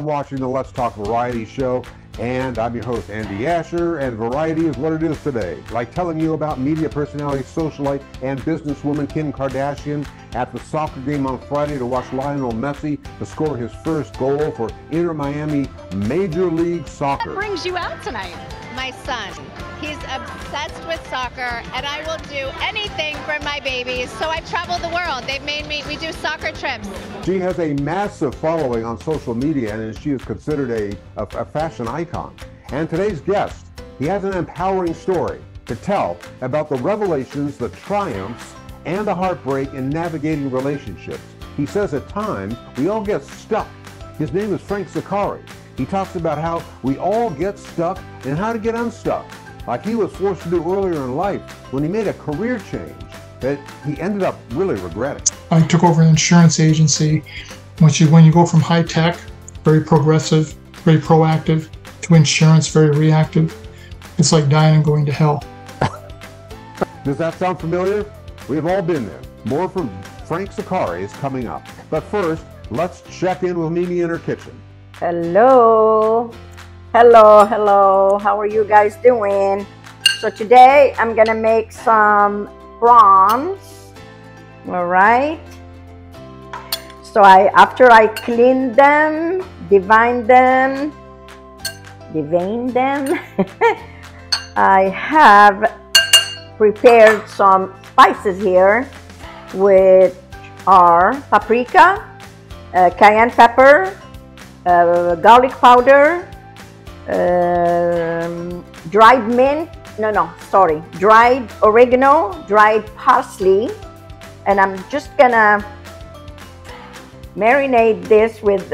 watching the Let's Talk Variety show, and I'm your host, Andy Asher, and variety is what it is today. Like telling you about media personality, socialite, and businesswoman Kim Kardashian at the soccer game on Friday to watch Lionel Messi to score his first goal for Inter Miami Major League Soccer. What brings you out tonight? My son. He's obsessed with soccer, and I will do anything for my babies. So I've traveled the world. They've made me, we do soccer trips. She has a massive following on social media, and she is considered a fashion icon. And today's guest, he has an empowering story to tell about the revelations, the triumphs, and the heartbreak in navigating relationships. He says at times, we all get stuck. His name is Frank Zakari. He talks about how we all get stuck and how to get unstuck, like he was forced to do earlier in life when he made a career change that he ended up really regretting. I took over an insurance agency. When you go from high tech, very progressive, very proactive, to insurance, very reactive, it's like dying and going to hell. Does that sound familiar? We've all been there. More from Frank Zakari is coming up. But first, let's check in with Mimi in her kitchen. Hello. Hello. How are you guys doing? So today I'm gonna make some prawns. All right. So after I clean them, devein them, I have prepared some spices here, which are paprika, cayenne pepper, garlic powder, dried mint, dried oregano, dried parsley, and I'm just gonna marinate this with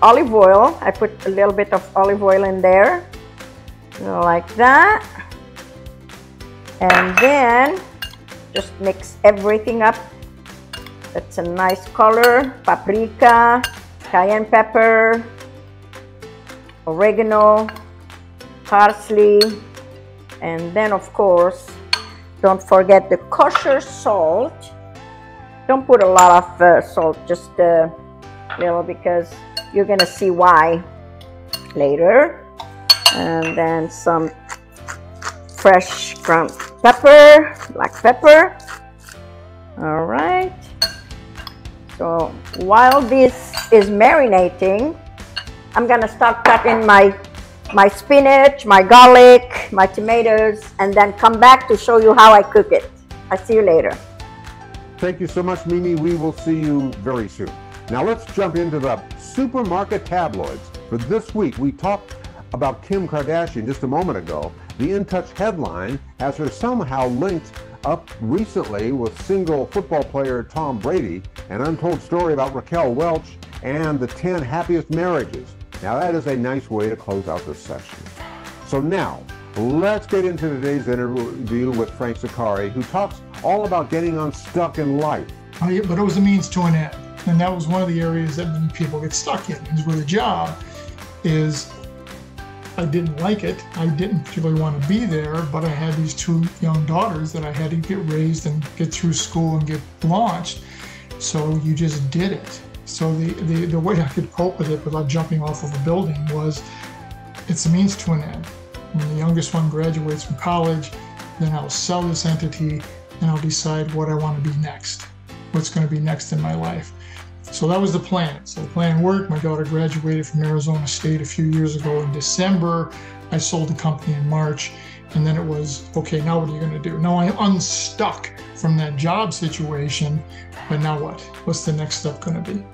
olive oil. I put a little bit of olive oil in there, like that, and then just mix everything up. That's a nice color. Paprika, cayenne pepper, oregano, parsley, and then of course don't forget the kosher salt. Don't put a lot of salt, just a little, because you're gonna see why later. And then some fresh ground pepper, black pepper. All right. So while this is marinating, I'm gonna start cutting my spinach, my garlic, my tomatoes, and then come back to show you how I cook it. I'll see you later. Thank you so much, Mimi. We will see you very soon. Now let's jump into the supermarket tabloids. For this week, we talked about Kim Kardashian just a moment ago. The In Touch headline has her somehow linked up recently with single football player Tom Brady, an untold story about Raquel Welch and the 10 happiest marriages. Now that is a nice way to close out this session. So now, let's get into today's interview with Frank Zakari, who talks all about getting unstuck in life. But it was a means to an end. And that was one of the areas that many people get stuck in, is where the job is. I didn't like it. I didn't particularly want to be there, but I had these two young daughters that I had to get raised and get through school and get launched. So you just did it. So the way I could cope with it without jumping off of a building was, it's a means to an end. When the youngest one graduates from college, then I'll sell this entity and I'll decide what I want to be next. What's going to be next in my life. So that was the plan. So the plan worked. My daughter graduated from Arizona State a few years ago in December. I sold the company in March. And then it was, okay, now what are you going to do? Now I'm unstuck from that job situation, but now what? What's the next step going to be?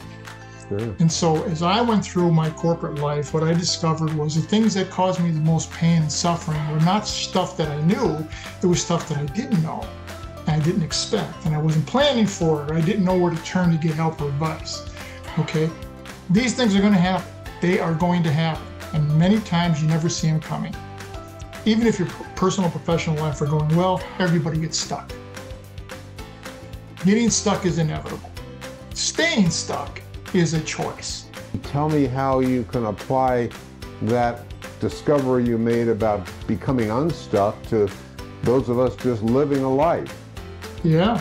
Sure. And so as I went through my corporate life, what I discovered was the things that caused me the most pain and suffering were not stuff that I knew. It was stuff that I didn't know. I didn't expect, and I wasn't planning for it. I didn't know where to turn to get help or advice. Okay, these things are going to happen. They are going to happen, and many times you never see them coming. Even if your personal and professional life are going well, everybody gets stuck. Getting stuck is inevitable. Staying stuck is a choice. Tell me how you can apply that discovery you made about becoming unstuck to those of us just living a life. Yeah.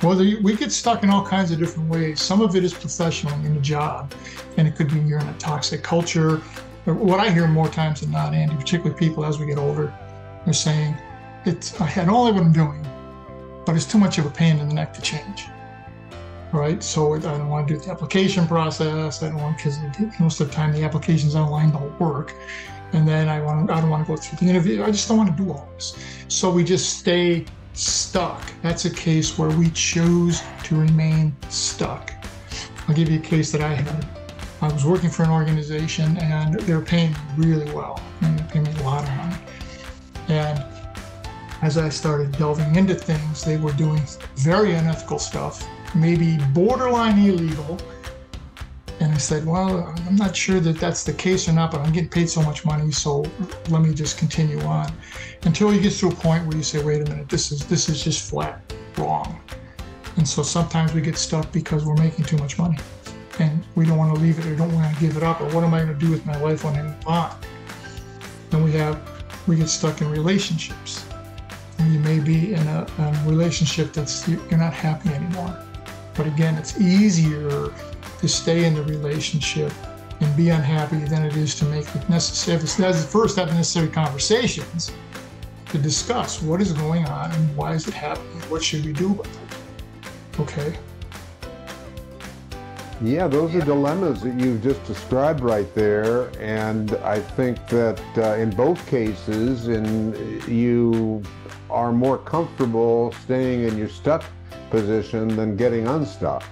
Well, we get stuck in all kinds of different ways. Some of it is professional in the job, and it could be you're in a toxic culture. What I hear more times than not, Andy, particularly people as we get older, are saying, I know what I'm doing, but it's too much of a pain in the neck to change. Right? So I don't want to do the application process. I don't want, because most of the time the applications online don't work. And then I don't want to go through the interview. I just don't want to do all this. So we just stay stuck. That's a case where we choose to remain stuck. I'll give you a case that I had. I was working for an organization and they were paying me really well. And they paid me a lot of money. And as I started delving into things, they were doing very unethical stuff, maybe borderline illegal. And I said, well, I'm not sure that that's the case or not, but I'm getting paid so much money, so let me just continue on. Until you get to a point where you say, wait a minute, this is just flat wrong. And so sometimes we get stuck because we're making too much money and we don't want to leave it or don't want to give it up, or what am I going to do with my life when I move on? And we get stuck in relationships. And you may be in a relationship you're not happy anymore. But again, it's easier to stay in the relationship and be unhappy than it is to make the necessary, first have the necessary conversations to discuss what is going on and why is it happening, what should we do about it. Okay. Yeah, those are dilemmas that you've just described right there, and I think that in both cases, you are more comfortable staying in your stuck position than getting unstuck.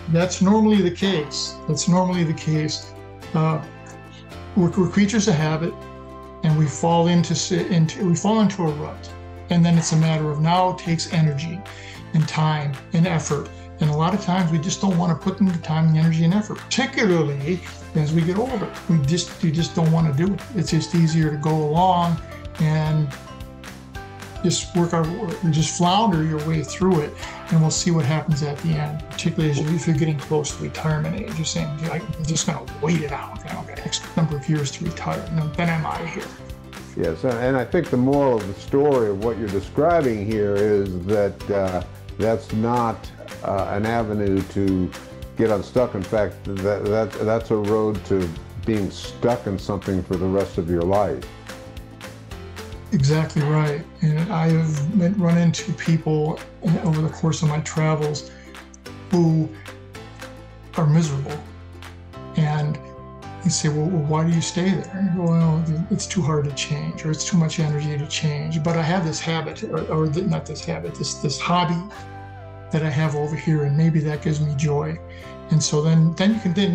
That's normally the case. We're creatures of habit, and we fall into a rut, and then it's a matter of now it takes energy and time and effort, and a lot of times we just don't want to put in the time and energy and effort, particularly as we get older. We just don't want to do it. It's just easier to go along and just just flounder your way through it, and we'll see what happens at the end, particularly if you're getting close to retirement age. You're saying, I'm just going to wait it out. I've got X number of years to retire, and then I'm out of here. Yes, and I think the moral of the story of what you're describing here is that that's not an avenue to get unstuck. In fact, that's a road to being stuck in something for the rest of your life. Exactly right. And I have run into people over the course of my travels who are miserable. And you say, well, why do you stay there? And you go, well, it's too hard to change, or it's too much energy to change. But I have this habit, or not this habit, this hobby that I have over here, and maybe that gives me joy. And so then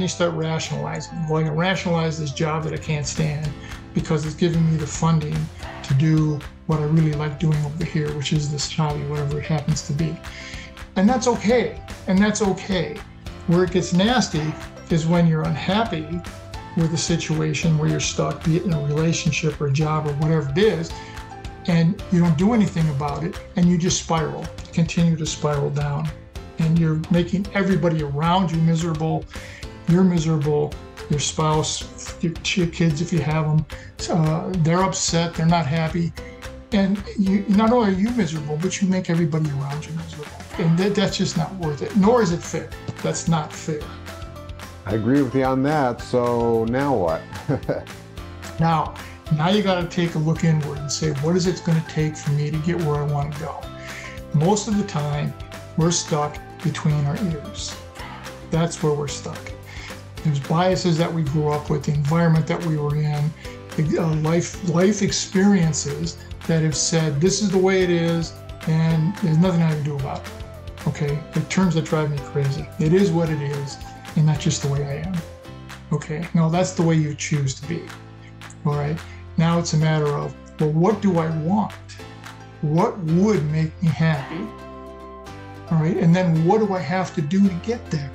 you start rationalizing. Well, I can rationalize this job that I can't stand because it's giving me the funding to do what I really like doing over here, which is this hobby, whatever it happens to be. And that's okay. Where it gets nasty is when you're unhappy with a situation where you're stuck, be it in a relationship or a job or whatever it is, and you don't do anything about it, and you just continue to spiral down. And you're making everybody around you miserable. You're miserable. Your spouse, your kids, if you have them, they're upset. They're not happy. And not only are you miserable, but you make everybody around you miserable. And that's just not worth it. Nor is it fair. That's not fair. I agree with you on that. So now what? Now you got to take a look inward and say, what is it going to take for me to get where I want to go? Most of the time, we're stuck between our ears. That's where we're stuck. There's biases that we grew up with, the environment that we were in, life experiences that have said, this is the way it is, and there's nothing I can do about it. Okay, the terms that drive me crazy. It is what it is, and that's just the way I am. Okay, no, that's the way you choose to be. All right, now it's a matter of, well, what do I want? What would make me happy? All right, and then what do I have to do to get there?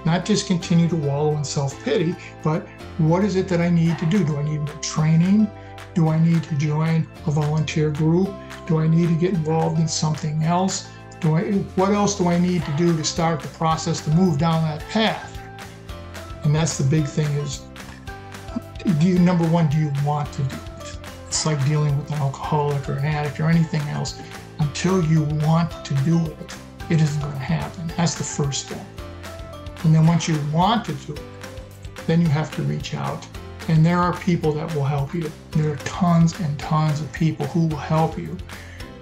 Not just continue to wallow in self-pity, but what is it that I need to do? Do I need more training? Do I need to join a volunteer group? Do I need to get involved in something else? What else do I need to do to start the process to move down that path? And that's the big thing is, number one, do you want to do it? It's like dealing with an alcoholic or an addict or anything else. until you want to do it, it isn't going to happen. That's the first step. And then once you want to do it, then you have to reach out. And there are people that will help you. There are tons and tons of people who will help you.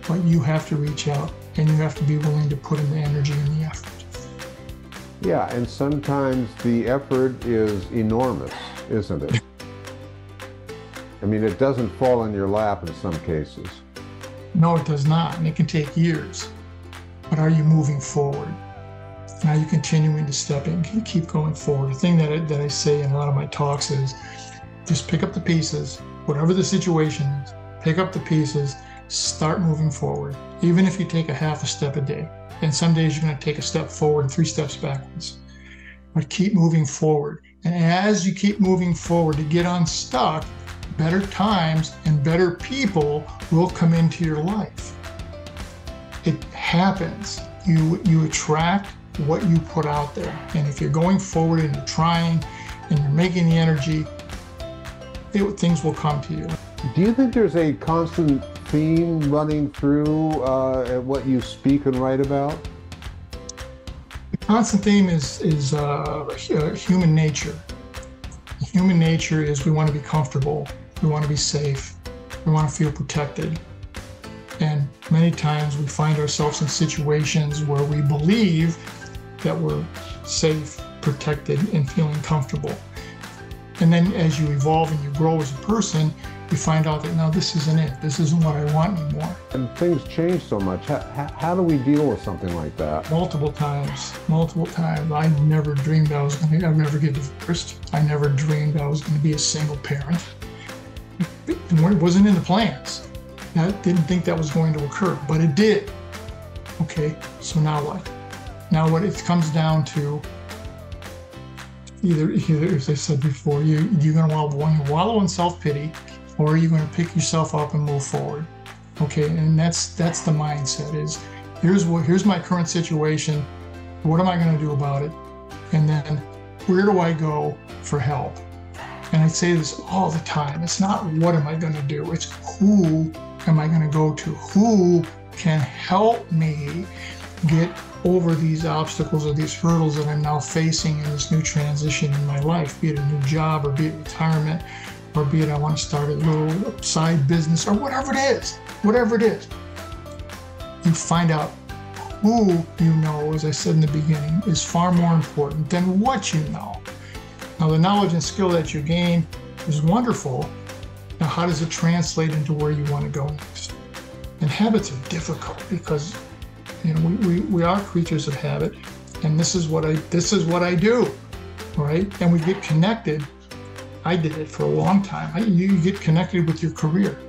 But you have to reach out, and you have to be willing to put in the energy and the effort. Yeah, and sometimes the effort is enormous, isn't it? I mean, it doesn't fall in your lap in some cases. No, it does not, and it can take years. But are you moving forward? And are you continuing to step in, keep going forward? The thing that I say in a lot of my talks is, just pick up the pieces, whatever the situation is, pick up the pieces, start moving forward. Even if you take a half a step a day. And some days you're going to take a step forward and 3 steps backwards. But keep moving forward. And as you keep moving forward to get unstuck, better times and better people will come into your life. It happens. You attract what you put out there. And if you're going forward and you're trying and you're making the energy, things will come to you. Do you think there's a constant theme running through what you speak and write about? The constant theme is human nature. Human nature is we want to be comfortable, we want to be safe, we want to feel protected. And many times we find ourselves in situations where we believe that we're safe, protected, and feeling comfortable. And then as you evolve and you grow as a person, you find out that, no, this isn't it. This isn't what I want anymore. And things change so much. How do we deal with something like that? Multiple times. I never dreamed I was going to ever get divorced. I never dreamed I was going to be a single parent. It wasn't in the plans. I didn't think that was going to occur, but it did. Okay, so now what? Now what it comes down to, either as I said before, you're going to wallow in self-pity, or are you going to pick yourself up and move forward? Okay, and that's the mindset is, here's my current situation, what am I going to do about it? And then where do I go for help? And I say this all the time, it's not what am I going to do, it's who am I going to go to? Who can help me get over these obstacles or these hurdles that I'm now facing in this new transition in my life, be it a new job or be it retirement, or be it I want to start a little side business or whatever it is. You find out who you know, as I said in the beginning, is far more important than what you know. Now, the knowledge and skill that you gain is wonderful. Now, how does it translate into where you want to go next? And habits are difficult because, you know, we are creatures of habit, and this is what I do, right? And we get connected. I did it for a long time. You get connected with your career.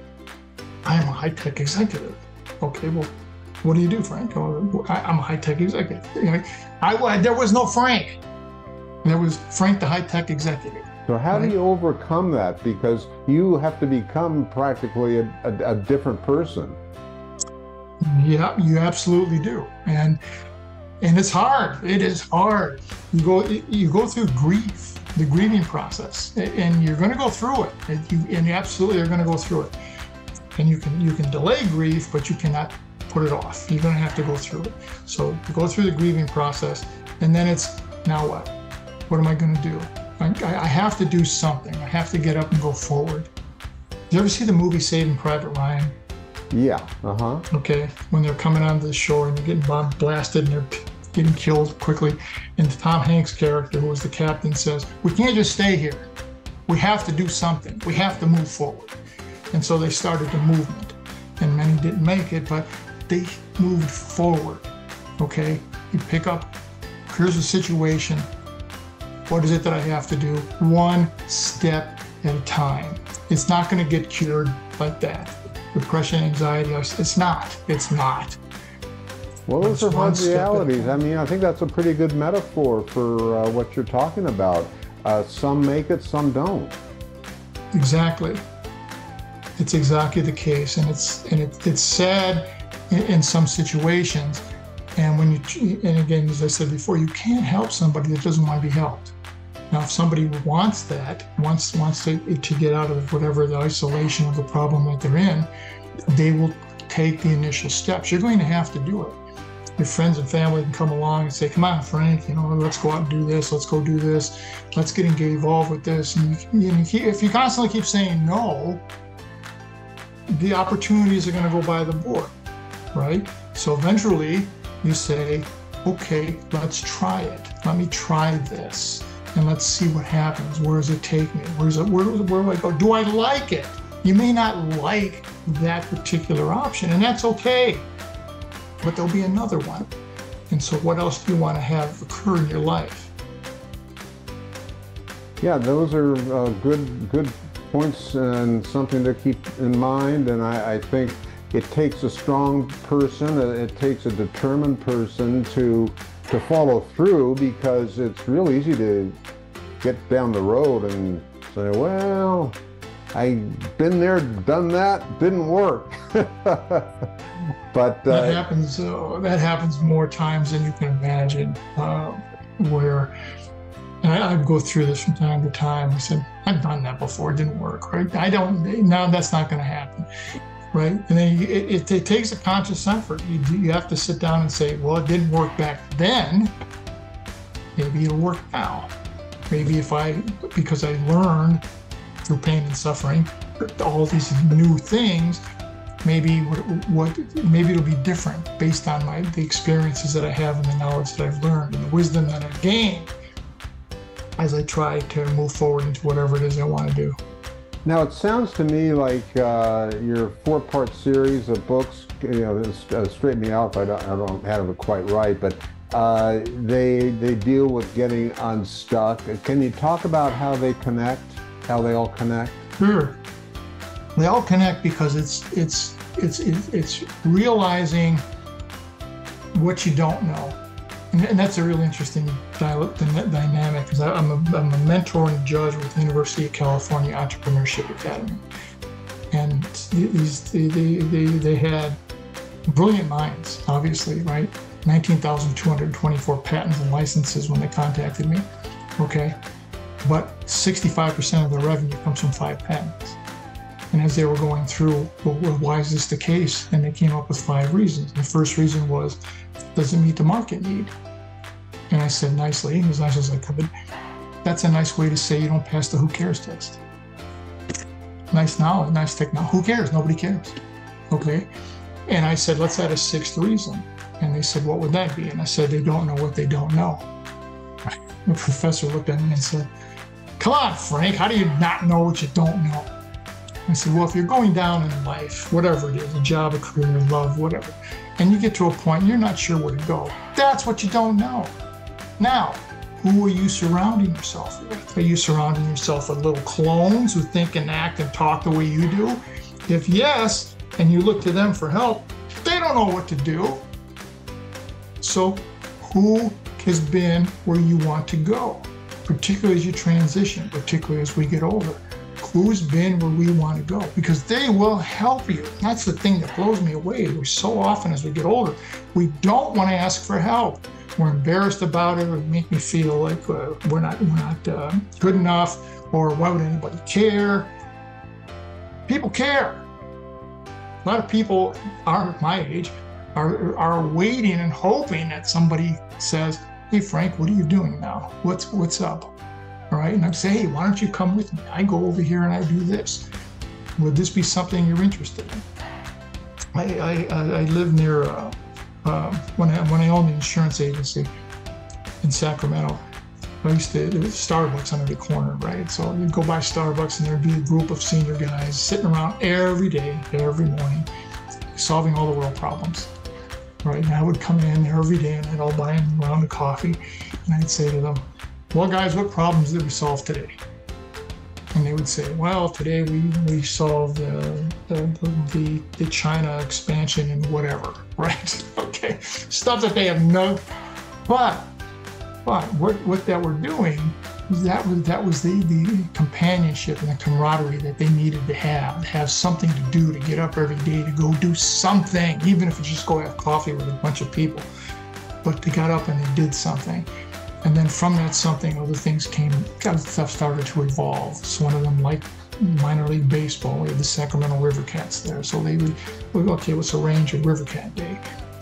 I am a high-tech executive. Okay, well, what do you do, Frank? Oh, I'm a high-tech executive. You know, there was no Frank. There was Frank, the high-tech executive. So how do you overcome that? Because you have to become practically a different person. Yeah, you absolutely do, and it's hard. It is hard. You go through grief, the grieving process, and you're going to go through it. And you absolutely are going to go through it. And you can delay grief, but you cannot put it off. You're going to have to go through it. So you go through the grieving process, and then it's now what? What am I going to do? I have to do something. I have to get up and go forward. Did you ever see the movie Saving Private Ryan? Yeah, Okay, when they're coming onto the shore and they're getting bomb blasted and they're getting killed quickly, and Tom Hanks' character, who was the captain, says, "We can't just stay here. We have to do something. We have to move forward." And so they started the movement, and many didn't make it, but they moved forward. Okay, you pick up, here's the situation. What is it that I have to do? One step at a time. It's not going to get cured like that. Depression, anxiety, it's not. Well, those are hard realities. I mean, I think that's a pretty good metaphor for what you're talking about. Some make it, some don't. Exactly. It's exactly the case, and it's sad in some situations. And again, as I said before, you can't help somebody that doesn't want to be helped. Now, if somebody wants to get out of whatever the isolation of the problem that they're in, they will take the initial steps. You're going to have to do it. Your friends and family can come along and say, come on, Frank, let's go out and do this. Let's go do this. Let's get involved with this. And if you constantly keep saying no, the opportunities are going to go by the board, right? So eventually you say, okay, let's try it. Let me try this. And let's see what happens. Where does it take me? Where do I go? Do I like it? You may not like that particular option, and that's okay. But there'll be another one. And so what else do you want to have occur in your life? Yeah, those are good points and something to keep in mind. And I think it takes a strong person, it takes a determined person to follow through, because it's real easy to get down the road and say, well, I've been there, done that, didn't work. But that happens more times than you can imagine, where, and I go through this from time to time. I said, I've done that before, it didn't work, right? Now that's not going to happen, right? And then it takes a conscious effort. You have to sit down and say, well, it didn't work back then, maybe it'll work now. Maybe because I learned through pain and suffering, all these new things, maybe it'll be different based on the experiences that I have and the knowledge that I've learned and the wisdom that I've gained as I try to move forward into whatever it is I want to do. Now, it sounds to me like your 4-part series of books, straighten me out if I don't have it quite right, but they deal with getting unstuck. Can you talk about how they connect, how they all connect? Sure. They all connect because it's realizing what you don't know. And that's a really interesting dynamic, because I'm a mentor and judge with the University of California Entrepreneurship Academy. And they had brilliant minds, obviously, right? 19,224 patents and licenses when they contacted me, okay? But 65% of their revenue comes from 5 patents. And as they were going through, well, why is this the case? And they came up with 5 reasons. The first reason was, does it meet the market need? And I said nicely, as nice as I could, that's a nice way to say you don't pass the who cares test. Nice knowledge, nice technology. Who cares? Nobody cares. Okay. And I said, let's add a 6th reason. And they said, what would that be? And I said, they don't know what they don't know. The professor looked at me and said, come on, Frank, how do you not know what you don't know? I said, well, if you're going down in life, whatever it is, a job, a career, love, whatever, and you get to a point and you're not sure where to go, that's what you don't know. Now, who are you surrounding yourself with? Are you surrounding yourself with little clones who think and act and talk the way you do? If yes, and you look to them for help, they don't know what to do. So who has been where you want to go, particularly as you transition, particularly as we get older? Who's been where we want to go? Because they will help you. That's the thing that blows me away. We're so often as we get older, we don't want to ask for help. We're embarrassed about it, or make me feel like we're not good enough, or why would anybody care? People care. A lot of people my age are waiting and hoping that somebody says, hey, Frank, what are you doing now? What's up? All right, and I'd say, hey, why don't you come with me? I go over here and I do this. Would this be something you're interested in? I live near, when I owned the insurance agency in Sacramento, there was Starbucks on every corner, right? So you'd go by Starbucks and there'd be a group of senior guys sitting around every day, every morning, solving all the world problems, right? And I would come in every day and I'd all buy them a round of coffee, and I'd say to them, well, guys, what problems did we solve today? And they would say, well, today we solved the China expansion and whatever, right? Okay, stuff that they have no, but what that we're doing is that was the companionship and the camaraderie that they needed to have something to do, to get up every day, to go do something, even if it's just go have coffee with a bunch of people. But they got up and they did something. And then from that something, other things stuff started to evolve. So one of them liked minor league baseball. We had the Sacramento River Cats there. So they would, okay, let's arrange a River Cat day.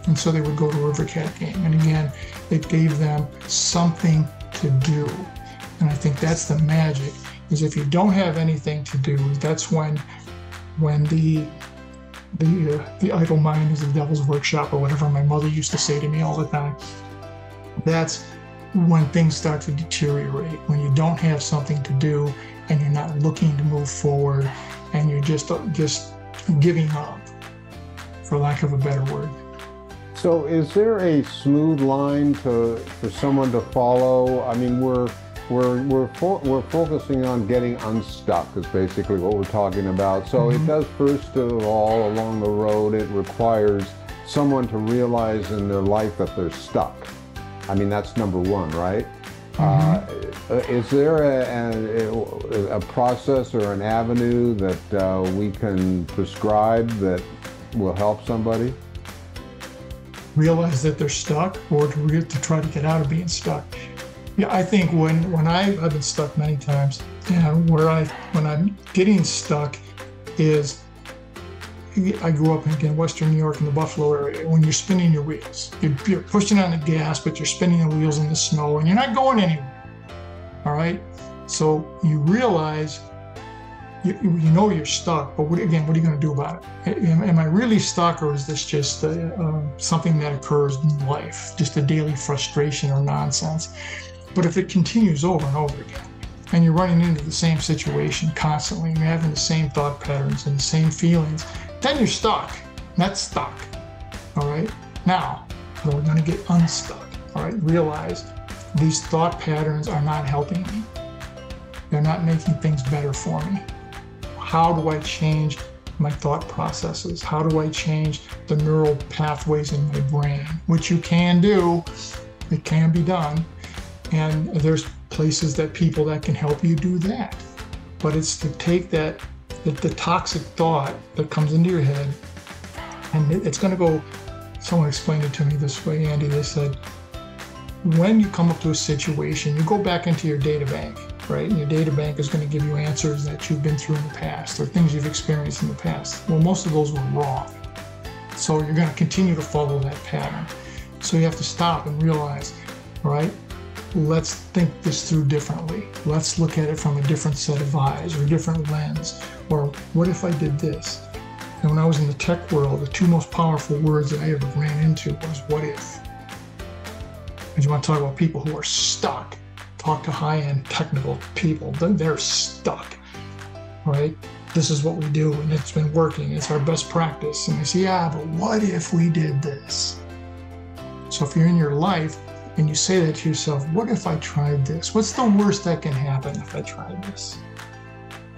And so they would go to a River Cat game. And again, it gave them something to do. And I think that's the magic, is if you don't have anything to do, that's when the idle mind is the devil's workshop, or whatever my mother used to say to me all the time. That's when things start to deteriorate, when you don't have something to do and you're not looking to move forward, and you're just giving up, for lack of a better word. So is there a smooth line for someone to follow? I mean, we're focusing on getting unstuck is basically what we're talking about. So it does, first of all, along the road, it requires someone to realize in their life that they're stuck. I mean, that's number one, right? Is there a process or an avenue that we can prescribe that will help somebody? Realize that they're stuck, or to try to get out of being stuck. Yeah, I think when I've been stuck many times, and when I'm getting stuck is, I grew up in Western New York in the Buffalo area. When you're spinning your wheels, you're pushing on the gas, but you're spinning the wheels in the snow and you're not going anywhere. All right. So you realize, you know you're stuck, but what are you going to do about it? Am I really stuck, or is this just something that occurs in life, just a daily frustration or nonsense? But if it continues over and over again, and you're running into the same situation constantly, and you're having the same thought patterns and the same feelings, then you're stuck. That's stuck. All right. Now, we're going to get unstuck. All right. Realize these thought patterns are not helping me. They're not making things better for me. How do I change my thought processes? How do I change the neural pathways in my brain? Which you can do. It can be done. And there's places people that can help you do that. But it's to take the toxic thought that comes into your head, and it's going to go, someone explained it to me this way, Andy. They said, when you come up to a situation, you go back into your data bank, right? And your data bank is going to give you answers that you've been through in the past, or things you've experienced in the past. Well, most of those were wrong. So you're going to continue to follow that pattern. So you have to stop and realize, all right, let's think this through differently. Let's look at it from a different set of eyes, or a different lens. Or what if I did this? And when I was in the tech world, the two most powerful words that I ever ran into was what if. And you want to talk about people who are stuck. Talk to high-end technical people. They're stuck, right? This is what we do, and it's been working. It's our best practice. And they say, yeah, but what if we did this? So if you're in your life and you say that to yourself, what if I tried this? What's the worst that can happen if I tried this?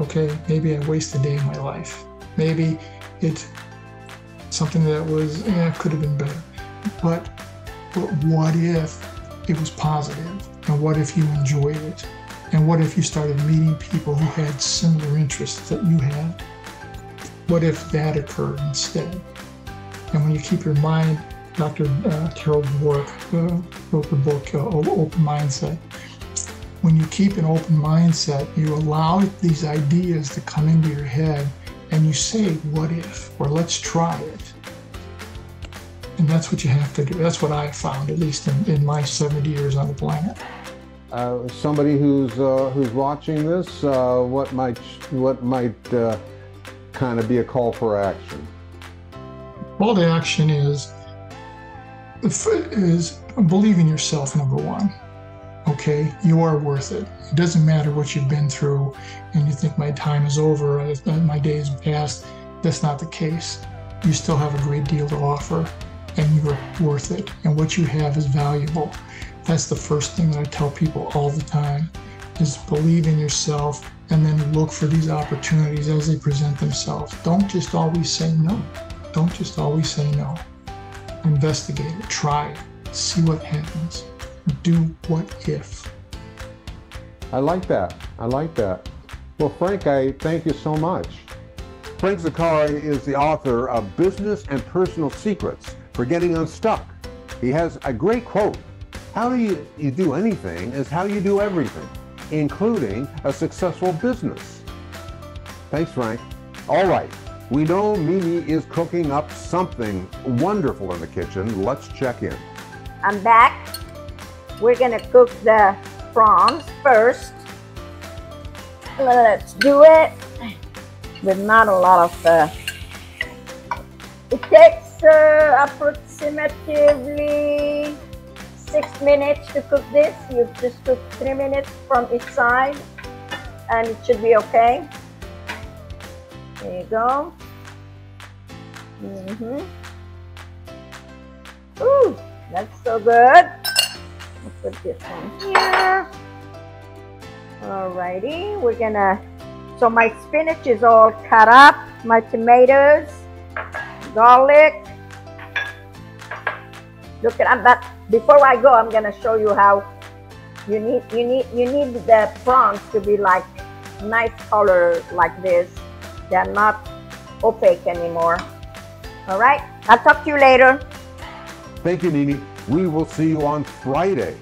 Okay, maybe I waste a day of my life. Maybe it's something that was, could have been better. But what if it was positive? And what if you enjoyed it? And what if you started meeting people who had similar interests that you had? What if that occurred instead? And when you keep your mind, Dr. Carol Dweck wrote the book, Open Mindset. When you keep an open mindset, you allow these ideas to come into your head, and you say, what if, or let's try it. And that's what you have to do. That's what I found, at least in my 70 years on the planet. Somebody who's watching this, what might kind of be a call for action? Call to action is believe in yourself, number one. Okay, you are worth it. It doesn't matter what you've been through and you think my time is over, my day is past. That's not the case. You still have a great deal to offer, and you're worth it. And what you have is valuable. That's the first thing that I tell people all the time, is believe in yourself and then look for these opportunities as they present themselves. Don't just always say no. Don't just always say no. Investigate it, try it, see what happens. Do what if. I like that. I like that. Well, Frank, I thank you so much. Frank Zaccari is the author of Business and Personal Secrets for Getting Unstuck. He has a great quote. How do you do anything is how you do everything, including a successful business. Thanks, Frank. All right, we know Mimi is cooking up something wonderful in the kitchen. Let's check in. I'm back. We're gonna cook the prawns first. Let's do it with not a lot of, it takes approximately 6 minutes to cook this. You just cook 3 minutes from each side and it should be okay. There you go. Ooh, that's so good. I'll put this one here. Alrighty, we're gonna, so my spinach is all cut up, my tomatoes, garlic. Look at that. Before I go, I'm gonna show you how you need the prawns to be like nice color like this. They're not opaque anymore. All right, I'll talk to you later. Thank you, Nini. We will see you on Friday.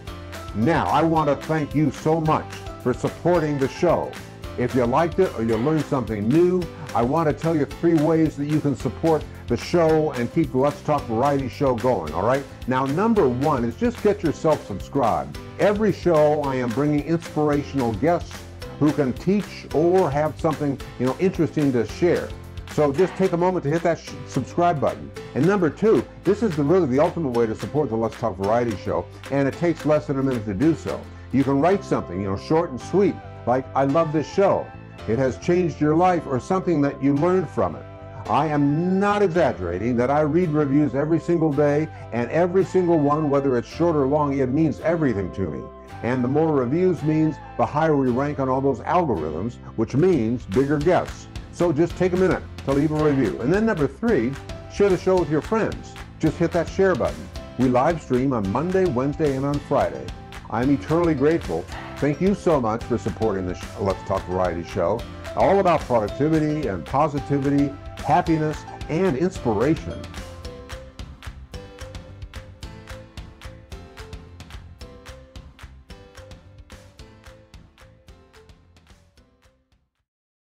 Now, I want to thank you so much for supporting the show. If you liked it or you learned something new, I want to tell you 3 ways that you can support the show and keep the Let's Talk Variety show going, all right? Now, number 1 is just get yourself subscribed. Every show I am bringing inspirational guests who can teach or have something, interesting to share. So just take a moment to hit that subscribe button. And number 2, this is really the ultimate way to support the Let's Talk Variety show, and it takes less than a minute to do so. You can write something, short and sweet, like, I love this show. It has changed your life, or something that you learned from it. I am not exaggerating that I read reviews every single day, and every single one, whether it's short or long, it means everything to me. And the more reviews means the higher we rank on all those algorithms, which means bigger guests. So just take a minute to leave a review. And then number 3, share the show with your friends. Just hit that share button. We live stream on Monday, Wednesday, and on Friday. I'm eternally grateful. Thank you so much for supporting the Let's Talk Variety show. All about productivity and positivity, happiness, and inspiration.